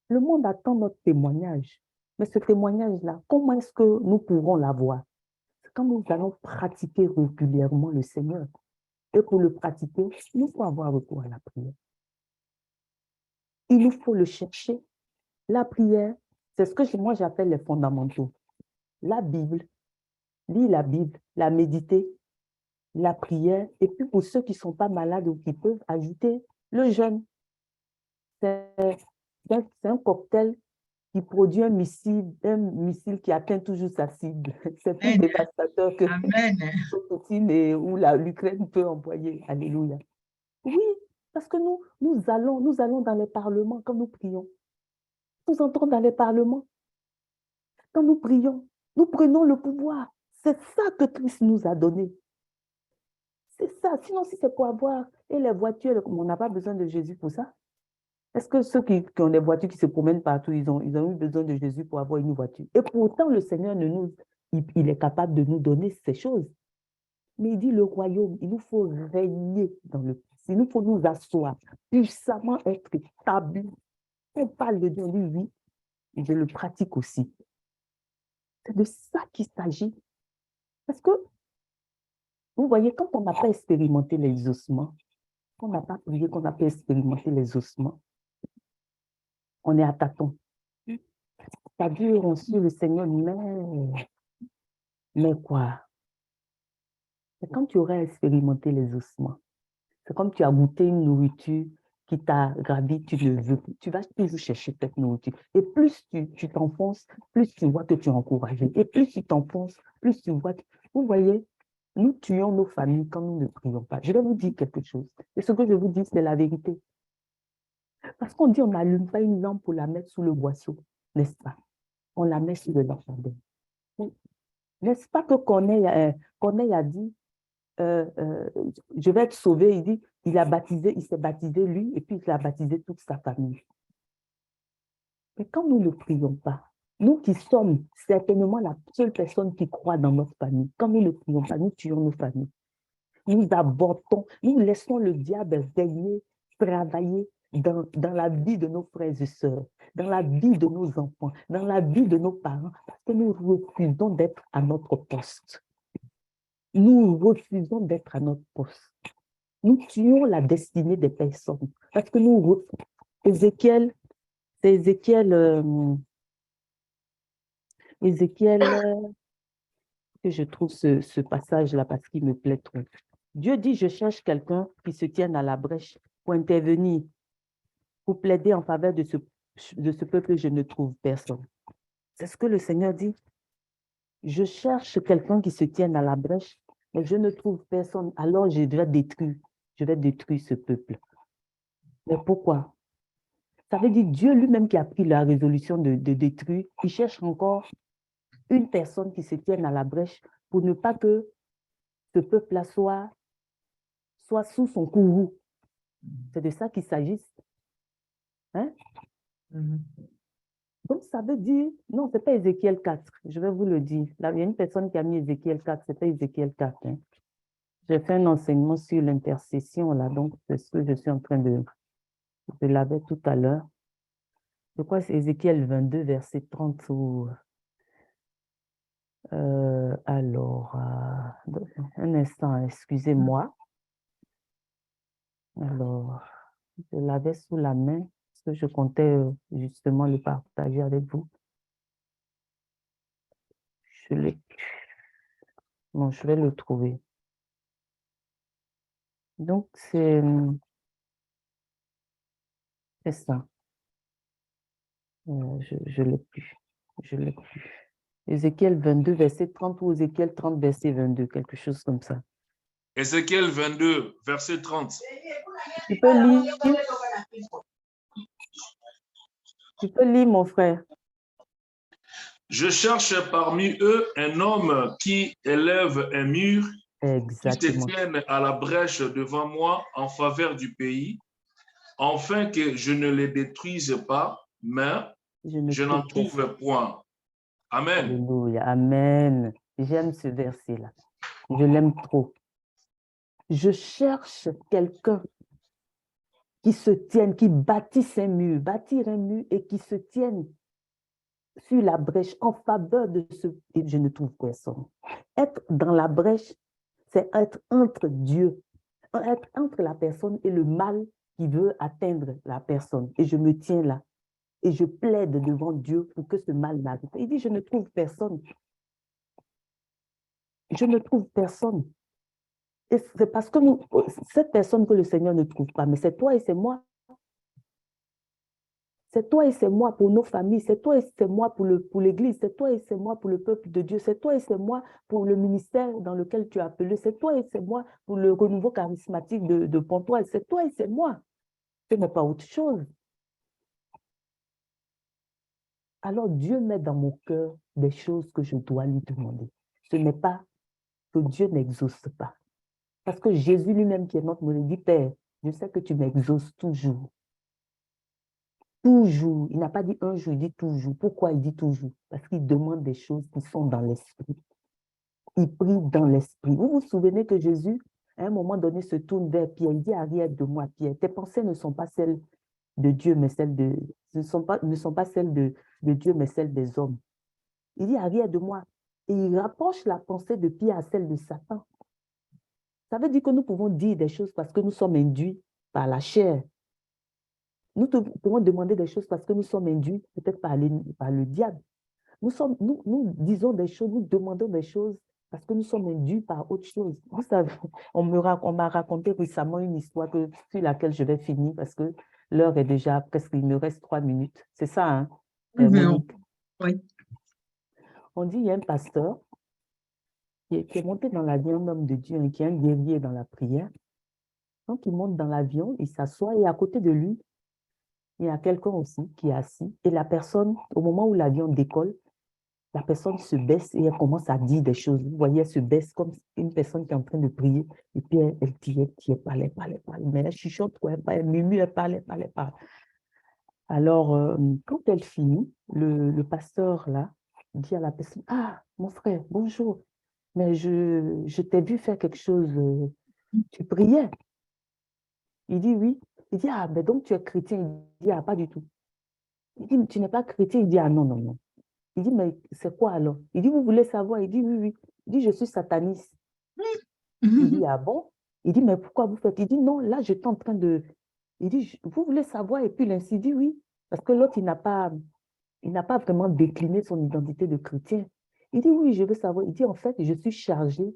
Le monde attend notre témoignage. Mais ce témoignage-là, comment est-ce que nous pourrons l'avoir? C'est quand nous allons pratiquer régulièrement le Seigneur. Et pour le pratiquer, il nous faut avoir recours à la prière. Il nous faut le chercher. La prière, c'est ce que moi j'appelle les fondamentaux. La Bible, lire la Bible, la méditer, la prière, et puis pour ceux qui ne sont pas malades ou qui peuvent ajouter le jeûne. C'est un cocktail qui produit un missile qui atteint toujours sa cible. C'est plus dévastateur que Poutine ou l'Ukraine peut envoyer. Alléluia. Oui, parce que nous allons dans les parlements quand nous prions. Nous entrons dans les parlements. Quand nous prions, nous prenons le pouvoir. C'est ça que Christ nous a donné. C'est ça. Sinon, si c'est pour avoir, et les voitures, on n'a pas besoin de Jésus pour ça. Est-ce que ceux qui ont des voitures qui se promènent partout, ils ont eu besoin de Jésus pour avoir une voiture? Et pourtant, le Seigneur, il est capable de nous donner ces choses. Mais il dit le royaume, il nous faut régner dans le Christ. Il nous faut nous asseoir, puissamment être établis. On parle de Dieu, oui, et je le pratique aussi. C'est de ça qu'il s'agit. Parce que, vous voyez, quand on n'a pas expérimenté les ossements, quand on n'a pas prié, qu'on n'a pas expérimenté les ossements, on est à tâtons. C'est-à-dire, on suit le Seigneur, mais quoi? C'est quand tu auras expérimenté les ossements. C'est comme tu as goûté une nourriture qui t'a ravi, tu ne veux plus. Tu vas toujours chercher cette nourriture. Et plus tu t'enfonces, plus tu vois que tu es encouragé. Et plus tu t'enfonces, plus tu vois que... Vous voyez, nous tuons nos familles quand nous ne prions pas. Je vais vous dire quelque chose. Et ce que je vous dis, c'est la vérité. Parce qu'on dit on n'allume pas une lampe pour la mettre sous le boisseau, n'est-ce pas? On la met sur le lampadaire. N'est-ce pas que Corneille a dit, je vais être sauvé, il dit, il s'est baptisé lui, et puis il a baptisé toute sa famille. Mais quand nous ne prions pas, nous qui sommes certainement la seule personne qui croit dans notre famille, quand nous ne prions pas, nous tuons nos familles. Nous avortons, nous laissons le diable régner, travailler dans la vie de nos frères et sœurs, dans la vie de nos enfants, dans la vie de nos parents, parce que nous refusons d'être à notre poste. Nous refusons d'être à notre poste. Nous tuons la destinée des personnes, parce que nous, Ézéchiel, que je trouve ce passage-là parce qu'il me plaît trop. Dieu dit, je cherche quelqu'un qui se tienne à la brèche pour intervenir, pour plaider en faveur de ce peuple, je ne trouve personne. C'est ce que le Seigneur dit. Je cherche quelqu'un qui se tienne à la brèche, mais je ne trouve personne. Alors, je vais détruire ce peuple. Mais pourquoi? Ça veut dire Dieu lui-même qui a pris la résolution de détruire, il cherche encore une personne qui se tienne à la brèche pour ne pas que ce peuple-là soit sous son courroux. C'est de ça qu'il s'agit. Hein? Donc, ça veut dire, non, ce n'est pas Ézéchiel 4, je vais vous le dire. Là, il y a une personne qui a mis Ézéchiel 4, ce n'est pas Ézéchiel 4. Hein. J'ai fait un enseignement sur l'intercession, là, donc c'est ce que je suis en train de... Je l'avais tout à l'heure. Je crois que c'est Ézéchiel 22, verset 30 ou... alors, un instant, excusez-moi. Alors, je l'avais sous la main, parce que je comptais justement le partager avec vous. Je l'ai... Non, je vais le trouver. Donc, c'est ça. Je l'ai plus. Je l'ai plus. Ézéchiel 22, verset 30 ou Ézéchiel 30, verset 22, quelque chose comme ça. Ézéchiel 22, verset 30. Tu peux lire? Tu peux lire, mon frère. Je cherche parmi eux un homme qui élève un mur, Exactement. qui se tienne à la brèche devant moi en faveur du pays, afin que je ne les détruise pas, mais je n'en trouve point. Amen. Alléluia. Amen. J'aime ce verset-là. Je l'aime trop. Je cherche quelqu'un qui se tienne, qui bâtisse un mur, bâtir un mur et qui se tienne sur la brèche en faveur de ce... Et je ne trouve personne. Être dans la brèche, c'est être entre Dieu, être entre la personne et le mal qui veut atteindre la personne. Et je me tiens là. Et je plaide devant Dieu pour que ce mal n'arrive pas. Il dit, je ne trouve personne. Je ne trouve personne. Et c'est parce que cette personne que le Seigneur ne trouve pas, mais c'est toi et c'est moi. C'est toi et c'est moi pour nos familles, c'est toi et c'est moi pour l'Église, c'est toi et c'est moi pour le peuple de Dieu, c'est toi et c'est moi pour le ministère dans lequel tu as appelé, c'est toi et c'est moi pour le renouveau charismatique de Pontoise, c'est toi et c'est moi. Ce n'est pas autre chose. Alors Dieu met dans mon cœur des choses que je dois lui demander. Ce n'est pas que Dieu n'exauce pas. Parce que Jésus lui-même qui est notre modèle dit, Père, je sais que tu m'exauces toujours. Toujours. Il n'a pas dit un jour, il dit toujours. Pourquoi il dit toujours? Parce qu'il demande des choses qui sont dans l'esprit. Il prie dans l'esprit. Vous vous souvenez que Jésus, à un moment donné, se tourne vers Pierre. Il dit, arrière de moi, Pierre. Tes pensées ne sont pas celles de Dieu, mais celles de... ne sont pas celles de Dieu, mais celles des hommes. Il dit, arrière de moi. Et il rapproche la pensée de Pierre à celle de Satan. Ça veut dire que nous pouvons dire des choses parce que nous sommes induits par la chair. Nous pouvons demander des choses parce que nous sommes induits peut-être par le diable. Nous disons des choses, nous demandons des choses parce que nous sommes induits par autre chose. Vous savez, on m'a raconté récemment une histoire sur laquelle je vais finir parce que l'heure est déjà presque, il me reste 3 minutes. C'est ça, hein, Monique? Oui. On dit, il y a un pasteur qui est monté dans l'avion, un homme de Dieu, qui est un guerrier dans la prière. Donc, il monte dans l'avion, il s'assoit et à côté de lui, il y a quelqu'un aussi qui est assis. Et la personne, au moment où l'avion décolle, la personne se baisse et elle commence à dire des choses. Vous voyez, elle se baisse comme une personne qui est en train de prier. Et puis, elle parlait. Mais elle chuchote, quoi, elle murmure, elle parle. Alors, quand elle finit, le pasteur, là, dit à la personne, « Ah, mon frère, bonjour, mais je t'ai vu faire quelque chose, tu priais. » Il dit, « Oui. » Il dit, « Ah, mais donc tu es chrétien. » Il dit, « Ah, pas du tout. » Il dit, « Tu n'es pas chrétien. » Il dit, « Ah, non. » Il dit, « Mais c'est quoi alors? » Il dit, « Vous voulez savoir? » Il dit, « Oui. » Il dit, « Je suis sataniste. » Il dit, « Ah bon? » Il dit, « Mais pourquoi vous faites? » Il dit, « Non, là, j'étais en train de... » Il dit, « Vous voulez savoir? » Et puis l'ainsi dit, « Oui. » Parce que l'autre, il n'a pas vraiment décliné son identité de chrétien. Il dit, « Oui, je veux savoir. » Il dit, « En fait, je suis chargé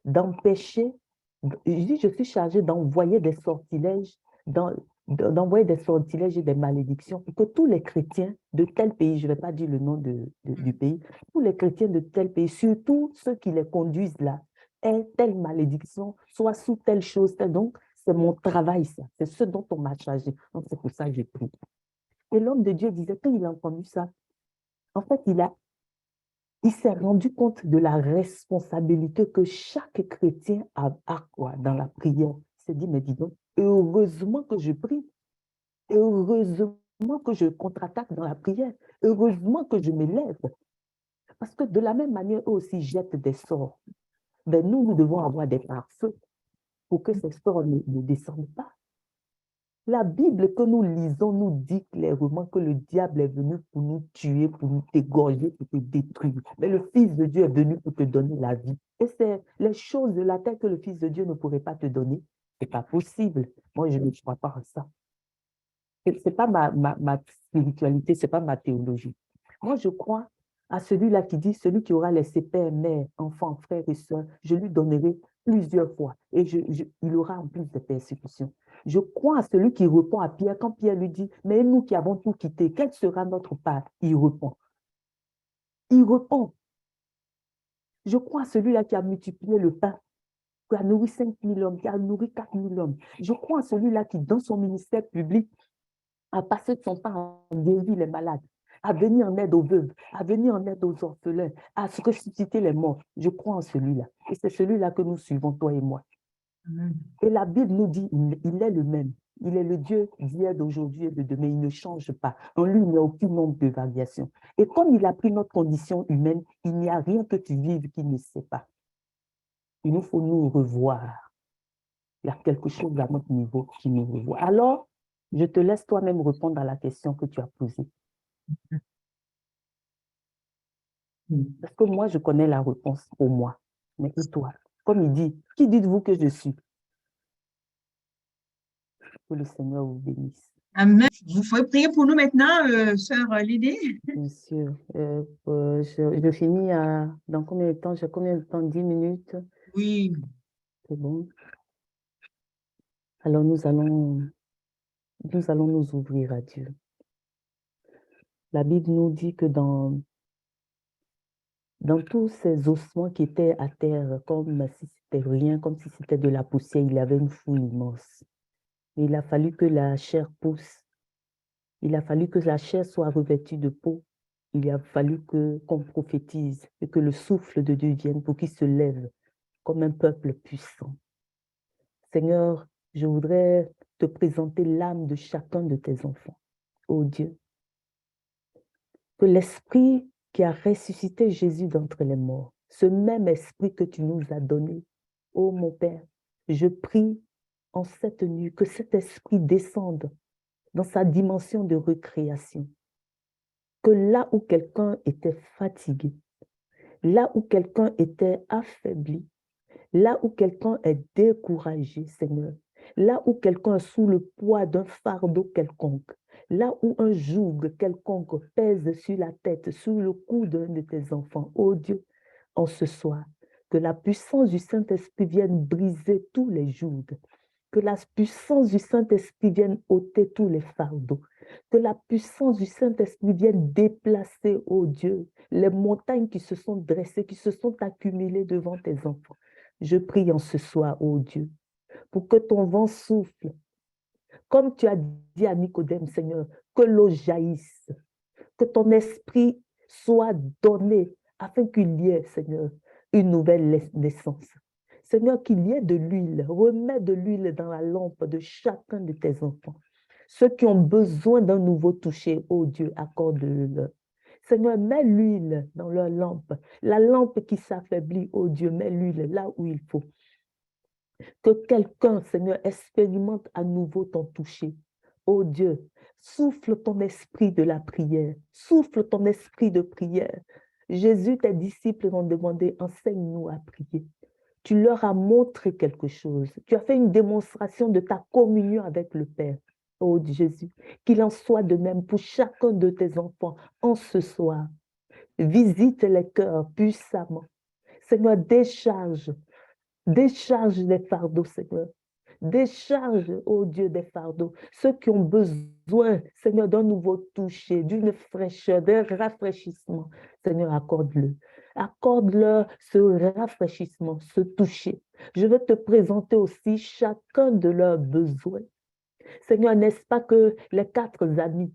d'empêcher... » Il dit, « Je suis chargé d'envoyer des sortilèges d'envoyer des sortilèges et des malédictions pour que tous les chrétiens de tel pays, je ne vais pas dire le nom du pays, tous les chrétiens de tel pays, surtout ceux qui les conduisent là, aient telle malédiction, soit sous telle chose. Donc, c'est mon travail, ça. C'est ce dont on m'a chargé. Donc, c'est pour ça que j'ai pris. Et l'homme de Dieu disait, quand il a entendu ça, en fait, il s'est rendu compte de la responsabilité que chaque chrétien a quoi, dans la prière. Il s'est dit, mais dis donc, heureusement que je prie, heureusement que je contre-attaque dans la prière, heureusement que je m'élève. Parce que de la même manière, eux aussi jettent des sorts. Mais nous devons avoir des pare-feux pour que ces sorts ne descendent pas. La Bible que nous lisons nous dit clairement que le diable est venu pour nous tuer, pour nous égorger, pour te détruire. Mais le Fils de Dieu est venu pour te donner la vie. Et c'est les choses de la terre que le Fils de Dieu ne pourrait pas te donner. Ce n'est pas possible. Moi, je ne crois pas à ça. Ce n'est pas ma spiritualité, ce n'est pas ma théologie. Moi, je crois à celui-là qui dit, celui qui aura laissé père, mère, enfants, frères et sœurs, je lui donnerai plusieurs fois et il aura en plus de persécutions. Je crois à celui qui répond à Pierre quand Pierre lui dit, mais nous qui avons tout quitté, quelle sera notre part? Il répond. Il répond. Je crois à celui-là qui a multiplié le pain, qui a nourri 5000 hommes, qui a nourri 4000 hommes. Je crois à celui-là qui, dans son ministère public, a passé son temps à guérir les malades, à venir en aide aux veuves, à venir en aide aux orphelins, à se ressusciter les morts. Je crois en celui-là. Et c'est celui-là que nous suivons, toi et moi. Et la Bible nous dit, il est le même. Il est le Dieu d'hier, d'aujourd'hui et de demain. Il ne change pas. En lui, il n'y a aucun nombre de variations. Et comme il a pris notre condition humaine, il n'y a rien que tu vives qui ne sait pas. Il nous faut nous revoir. Il y a quelque chose à notre niveau qui nous revoit. Alors, je te laisse toi-même répondre à la question que tu as posée. Parce que moi, je connais la réponse pour moi. Mais et toi? Comme il dit, qui dites-vous que je suis? Que le Seigneur vous bénisse. Amen. Vous pouvez prier pour nous maintenant, sœur Lydie? Bien sûr. Je finis dans combien de temps? J'ai combien de temps? 10 minutes? Oui. C'est bon. Alors, nous allons nous ouvrir à Dieu. La Bible nous dit que dans tous ces ossements qui étaient à terre, comme si c'était rien, comme si c'était de la poussière, il y avait une foule immense. Et il a fallu que la chair pousse. Il a fallu que la chair soit revêtue de peau. Il a fallu qu'on prophétise et que le souffle de Dieu vienne pour qu'il se lève comme un peuple puissant. Seigneur, je voudrais te présenter l'âme de chacun de tes enfants. Ô Dieu, que l'esprit qui a ressuscité Jésus d'entre les morts, ce même esprit que tu nous as donné, ô mon Père, je prie en cette nuit que cet esprit descende dans sa dimension de recréation. Que là où quelqu'un était fatigué, là où quelqu'un était affaibli, là où quelqu'un est découragé, Seigneur, là où quelqu'un est sous le poids d'un fardeau quelconque, là où un joug quelconque pèse sur la tête, sur le cou d'un de tes enfants, ô Dieu, en ce soir, que la puissance du Saint-Esprit vienne briser tous les jougs, que la puissance du Saint-Esprit vienne ôter tous les fardeaux, que la puissance du Saint-Esprit vienne déplacer, ô Dieu, les montagnes qui se sont dressées, qui se sont accumulées devant tes enfants. Je prie en ce soir, ô Dieu, pour que ton vent souffle, comme tu as dit à Nicodème, Seigneur, que l'eau jaillisse, que ton esprit soit donné afin qu'il y ait, Seigneur, une nouvelle naissance. Seigneur, qu'il y ait de l'huile, remets de l'huile dans la lampe de chacun de tes enfants. Ceux qui ont besoin d'un nouveau toucher, ô Dieu, accorde-le. Seigneur, mets l'huile dans leur lampe. La lampe qui s'affaiblit, ô Dieu, mets l'huile là où il faut. Que quelqu'un, Seigneur, expérimente à nouveau ton toucher. Ô Dieu, souffle ton esprit de la prière. Souffle ton esprit de prière. Jésus, tes disciples ont demandé, enseigne-nous à prier. Tu leur as montré quelque chose. Tu as fait une démonstration de ta communion avec le Père. Oh Jésus, qu'il en soit de même pour chacun de tes enfants en ce soir. Visite les cœurs puissamment. Seigneur, décharge les fardeaux, Seigneur. Décharge, oh Dieu, des fardeaux. Ceux qui ont besoin, Seigneur, d'un nouveau toucher, d'une fraîcheur, d'un rafraîchissement, Seigneur, accorde-le. Accorde-leur ce rafraîchissement, ce toucher. Je veux te présenter aussi chacun de leurs besoins. Seigneur, n'est-ce pas que les 4 amis,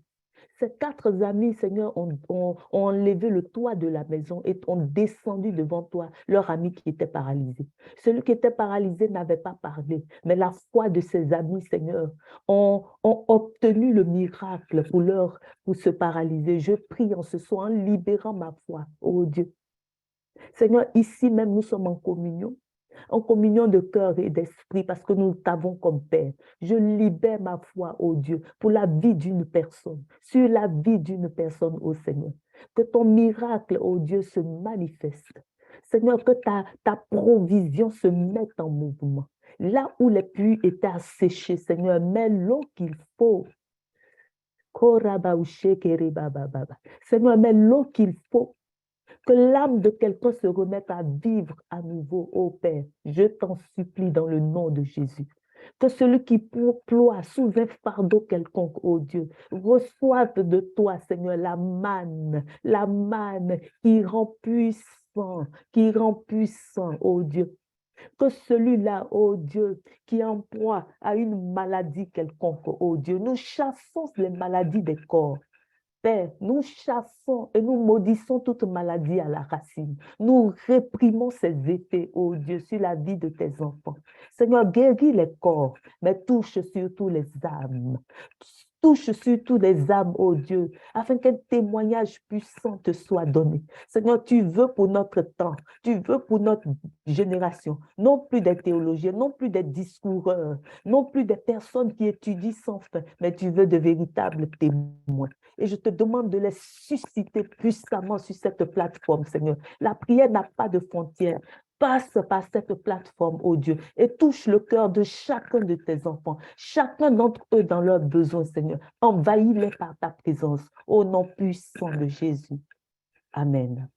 ces 4 amis, Seigneur, ont enlevé le toit de la maison et ont descendu devant toi, leur ami qui était paralysé. Celui qui était paralysé n'avait pas parlé, mais la foi de ses amis, Seigneur, ont obtenu le miracle pour se paralyser. Je prie en ce soir, en libérant ma foi, oh Dieu. Seigneur, ici même, nous sommes en communion de cœur et d'esprit, parce que nous t'avons comme Père. Je libère ma foi, ô Dieu, pour la vie d'une personne, sur la vie d'une personne, ô Seigneur. Que ton miracle, ô Dieu, se manifeste. Seigneur, que ta provision se mette en mouvement. Là où les puits étaient asséchés, Seigneur, mets l'eau qu'il faut. Seigneur, mets l'eau qu'il faut. Que l'âme de quelqu'un se remette à vivre à nouveau, ô Père. Je t'en supplie dans le nom de Jésus. Que celui qui ploie sous un fardeau quelconque, ô Dieu, reçoive de toi, Seigneur, la manne qui rend puissant, ô Dieu. Que celui-là, ô Dieu, qui est en proie à une maladie quelconque, ô Dieu, nous chassons les maladies des corps. Père, nous chassons et nous maudissons toute maladie à la racine. Nous réprimons ces effets, oh Dieu, sur la vie de tes enfants. Seigneur, guéris les corps, mais touche surtout les âmes. Touche surtout les âmes, oh Dieu, afin qu'un témoignage puissant te soit donné. Seigneur, tu veux pour notre temps, tu veux pour notre génération, non plus des théologiens, non plus des discoureurs, non plus des personnes qui étudient sans fin, mais tu veux de véritables témoins. Et je te demande de les susciter puissamment sur cette plateforme, Seigneur. La prière n'a pas de frontières. Passe par cette plateforme, oh Dieu, et touche le cœur de chacun de tes enfants, chacun d'entre eux dans leurs besoins, Seigneur. Envahis-les par ta présence, au nom puissant de Jésus. Amen.